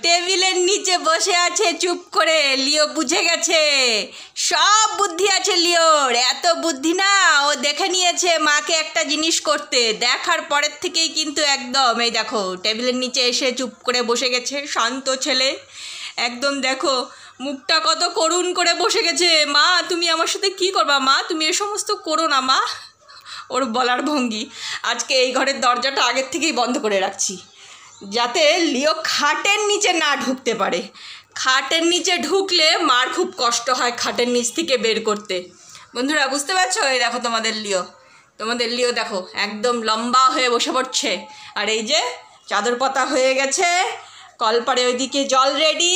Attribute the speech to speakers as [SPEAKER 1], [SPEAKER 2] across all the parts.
[SPEAKER 1] টেবিলের নিচে বসে আছে চুপ করে। লিও বুঝে গেছে, সব বুদ্ধি আছে লিওর। এত বুদ্ধি না, ও দেখে নিয়েছে মাকে একটা জিনিস করতে, দেখার পরের থেকেই কিন্তু একদম এই দেখো টেবিলের নিচে এসে চুপ করে বসে গেছে। শান্ত ছেলে একদম, দেখো মুখটা কত করুণ করে বসে গেছে। মা তুমি আমার সাথে কি করবা? মা তুমি এ সমস্ত করো না মা। ওর বলার ভঙ্গি। আজকে এই ঘরের দরজাটা আগের থেকেই বন্ধ করে রাখছি, যাতে লিও খাটের নিচে না ঢুকতে পারে। খাটের নিচে ঢুকলে মার খুব কষ্ট হয় খাটের নিচ থেকে বের করতে। বন্ধুরা বুঝতে পারছো? এই দেখো তোমাদের লিও দেখো একদম লম্বা হয়ে বসে পড়ছে। আর এই যে চাদর পাতা হয়ে গেছে, কলপারে ওইদিকে জল রেডি।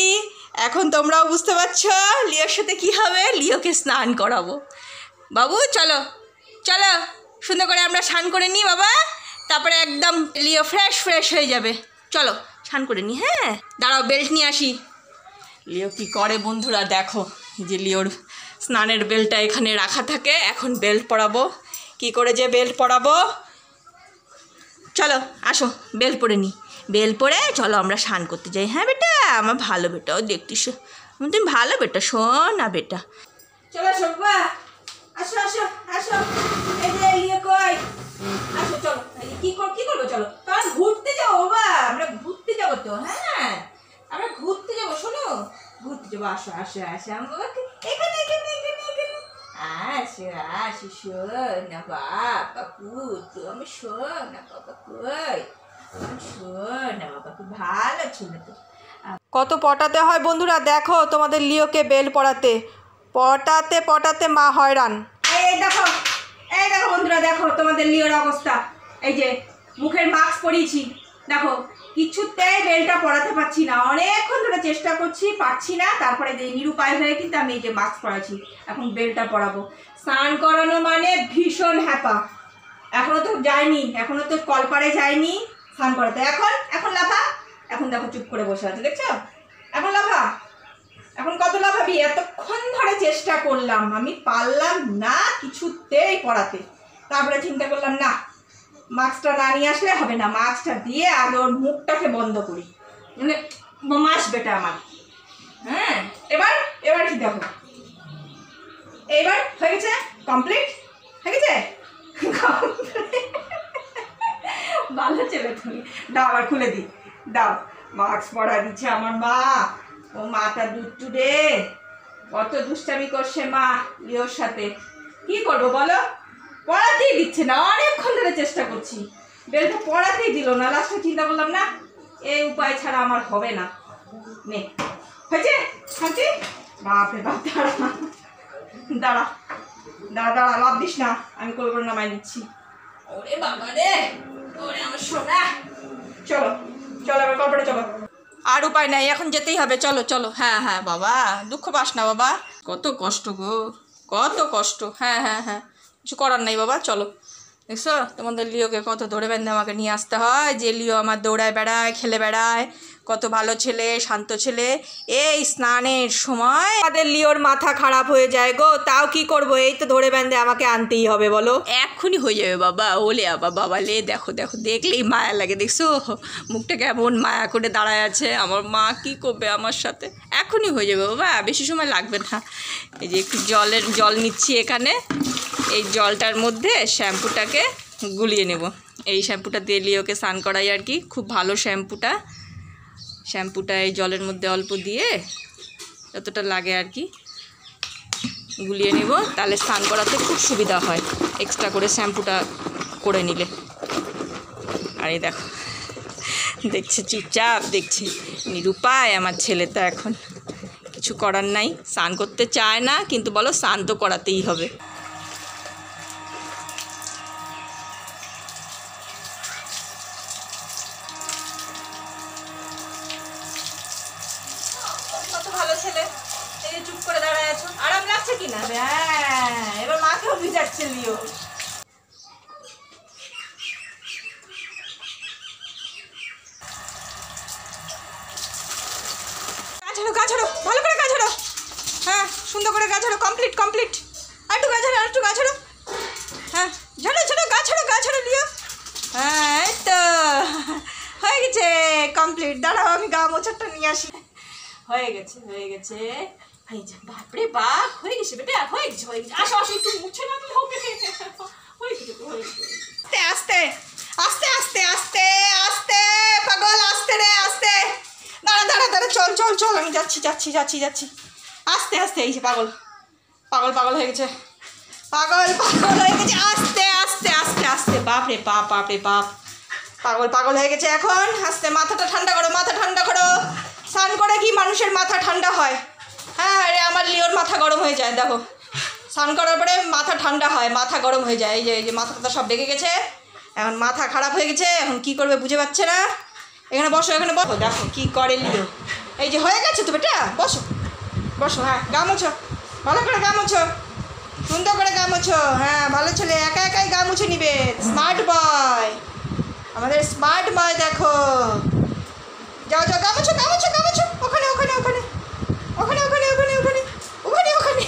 [SPEAKER 1] এখন তোমরাও বুঝতে পারছো লিওর সাথে কি হবে। লিওকে স্নান করাবো। বাবু চলো চলো, সুন্দর করে আমরা স্নান করে নিই বাবা, তারপরে একদম লিও ফ্রেশ হয়ে যাবে। চলো স্নান করে নিই। হ্যাঁ দাঁড়াও, বেল্ট নিয়ে আসি। লিও কি করে বন্ধুরা দেখো, যে লিওর স্নানের বেল্টটা এখানে রাখা থাকে। এখন বেল্ট পরাবো। কি করে যে বেল্ট পরাবো, চলো আসো বেল্ট পরে নিই। বেল্ট পরে চলো আমরা স্নান করতে যাই। হ্যাঁ বেটা, আমার ভালো বেটা, ও দেখতিস তুমি ভালো বেটা, শোন না বেটা। চলো শোকবা, আসো আসো আসো। এই যে লিও কই, আসো চলো। কি করবো চলো, তাহলে ঘুরতে যাবো বাবা, আমরা ঘুরতে যাবো তো। হ্যাঁ আমরা ঘুরতে যাবো, শোনো ঘুরতে যাবো। আসো আসো আসো আমার বাবাকে এখানে এখানে এখানে এখানে আসো আসো। শোন না বাবা পুতু, আমি শোন না বাবা কই, শোন না বাবা খুব ভালো ছিল তো। কত পটাতে হয় বন্ধুরা, দেখো তোমাদের লিওকে বেল পড়াতে পটাতে মা হয়রান। এই দেখো বন্ধুরা, দেখো তোমাদের লিওর অবস্থা। এই যে মুখের মাস্ক পরিয়েছি, দেখো কিছুতেই বেলটা পরাতে পারছি না। অনেকক্ষণ ধরে চেষ্টা করছি, পারছি না। তারপরে যে নিরুপায় হয়ে কিন্তু আমি এই যে মাস্ক পরাচ্ছি, এখন বেলটা পরাবো। স্নান করানো মানে ভীষণ হ্যাপা। এখনো তো যায়নি, এখনো তো কলপারে যায়নি স্নান করাতে। এখন লাফা, এখন দেখো চুপ করে বসে আছে, দেখছো? এখন লাফা, এখন কত লাফাবি? এতক্ষণ ধরে চেষ্টা করলাম, আমি পারলাম না কিছুতেই পড়াতে। তারপরে চিন্তা করলাম না, মাস্কটা না নিয়ে আসলে হবে না, মাস্কটা দিয়ে আগে ওর মুখটাকে বন্ধ করি, মানে মাস বেটা আমার। হ্যাঁ এবার কি দেখো, এইবার হয়ে গেছে, কমপ্লিট হয়ে গেছে। ভালো ছেলে তুমি। দাও আবার খুলে দিই, দাও। মাস্ক পরা দিচ্ছে আমার মা। ও মাটা দুধ রে, কত দুষ্টামি করছে মা লিওর সাথে। কি করবো বলো, পড়াতেই দিচ্ছে না। অনেকক্ষণ ধরে চেষ্টা করছি, বেলটা পড়াতেই দিল না। লাস্টে চিন্তা করলাম না, এই উপায় ছাড়া আমার হবে না। নে হয়েছে শান্তি। বাপরে বাপ, দাঁড়া লাভ দিস না, আমি কোল করে নামাই নিচ্ছি। ওরে বাবা রে, ওরে আমার সোনা। চলো এবার কলপারে চলো। আর উপায় নাই, এখন যেতেই হবে। চলো। হ্যাঁ বাবা, দুঃখ পাস না বাবা, কত কষ্ট গো, কত কষ্ট। হ্যাঁ কিছু করার নাই বাবা, চলো। দেখছো তোমাদের লিওকে কত ধরে বেঁধে আমাকে নিয়ে আসতে হয়, যে লিও আমার দৌড়ায় বেড়ায়, খেলে বেড়ায়, কত ভালো ছেলে, শান্ত ছেলে। এই স্নানের সময় আমাদের লিওর মাথা খারাপ হয়ে যায় গো, তাও কি করব, এই তো ধরে বেঁধে আমাকে আনতেই হবে বলো। এক্ষুনি হয়ে যাবে বাবা। ওলে বাবা লে, দেখো দেখলেই মায়া লাগে। দেখছো মুখটা কেমন মায়া করে দাঁড়ায় আছে। আমার মা কি করবে আমার সাথে। এক্ষুনি হয়ে যাবে বাবা, বেশি সময় লাগবে না। এই যে একটু জল নিচ্ছি এখানে, এই জলটার মধ্যে শ্যাম্পুটাকে গুলিয়ে নেব। এই শ্যাম্পুটা দিয়ে লিওকে স্নান করাই আর কি, খুব ভালো শ্যাম্পুটা এই জলের মধ্যে অল্প দিয়ে যতটা লাগে আর কি গুলিয়ে নেব, তাহলে স্নান করাতে খুব সুবিধা হয় এক্সট্রা করে শ্যাম্পুটা করে নিলে। আর এই দেখো দেখছে, চুপচাপ দেখছে, নিরুপায় আমার ছেলেটা। এখন কিছু করার নাই, স্নান করতে চায় না, কিন্তু বলো স্নান তো করাতেই হবে। ভালো ছেলে, এই যে চুপ করে দাঁড়ায় আছো, আরাম লাগছে কিনা? হ্যাঁ এবার মাকেও ভিজাচ্ছে লিও। গাছাড়ো ভালো করে গাছাড়ো। হ্যাঁ সুন্দর করে গাছাড়ো, কমপ্লিট। আরেকটু গাছাড়ো। হ্যাঁ গাছাড়ো লিও। হ্যাঁ এই তো হয়ে গেছে কমপ্লিট। দাঁড়াও আমি গা মোছা মোছারটা নিয়ে আসি। হয়ে গেছে হয়ে গেছে। এই যে বাপরে বাপ, হয়ে গেছে বেটা, হয়ে গেছে হয়ে গেছে। আসো আসো, একটু মুছে না দিলে হবে? হয়ে গেছে তো, হয়ে গেছে। আস্তে আস্তে আস্তে আস্তে আস্তে পাগল, আস্তে রে আস্তে। দাঁড়া দাঁড়া দাঁড়া, চল চল চল, আমি যাচ্ছি যাচ্ছি যাচ্ছি যাচ্ছি। আস্তে আস্তে, এই যে পাগল পাগল পাগল হয়ে গেছে, পাগল পাগল হয়ে গেছে। আস্তে আস্তে আস্তে আস্তে, বাপরে বাপ বাপরে বাপ, পাগল পাগল হয়ে গেছে। এখন আস্তে, মাথাটা ঠান্ডা করো, মাথা ঠান্ডা করো। স্নান করে কি মানুষের মাথা ঠান্ডা হয়? হ্যাঁ রে, আমার লিওর মাথা গরম হয়ে যায়, দেখো স্নান করার পরে মাথা ঠান্ডা হয়, মাথা গরম হয়ে যায়। এই যে মাথাটা সব বেঁকে গেছে, এখন মাথা খারাপ হয়ে গেছে, এখন কি করবে বুঝে পাচ্ছে না। এখানে বসো, এখানে বসো, দেখো কি করে লিও। এই যে হয়ে গেছে তো বেটা, বসো বসো। হ্যাঁ, গা মুছো, ভালো করে গা মুছো, সুন্দর করে গা মুছো। হ্যাঁ, ভালো ছেলে, একা একাই গা মুছে নিবে। স্মার্ট বয়, আমাদের স্মার্ট বয়, দেখো। যাও যাও, গা মুছো গা মুছো গা মুছো। ওখানে ওখানে ওখানে ওখানে ওখানে ওখানে ওখানে ওখানে ওখানে।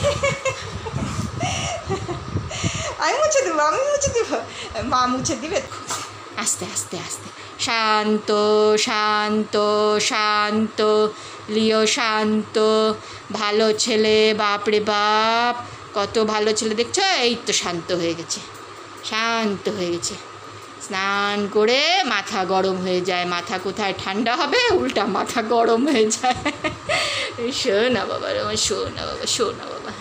[SPEAKER 1] আমি মুছে দেবো, আমি মুছে দেবো, মা মুছে দিবে। আস্তে আস্তে আস্তে, শান্ত শান্ত শান্ত, লিও শান্ত, ভালো ছেলে, বাপরে বাপ কত ভালো ছেলে দেখছো। এই তো শান্ত হয়ে গেছে, শান্ত হয়ে গেছে। স্নান করে মাথা গরম হয়ে যায়, মাথা কোথায় ঠান্ডা হবে, উল্টা মাথা গরম হয়ে যায়। শোনা বাবা, আমার শোনা বাবা, শোনা বাবা।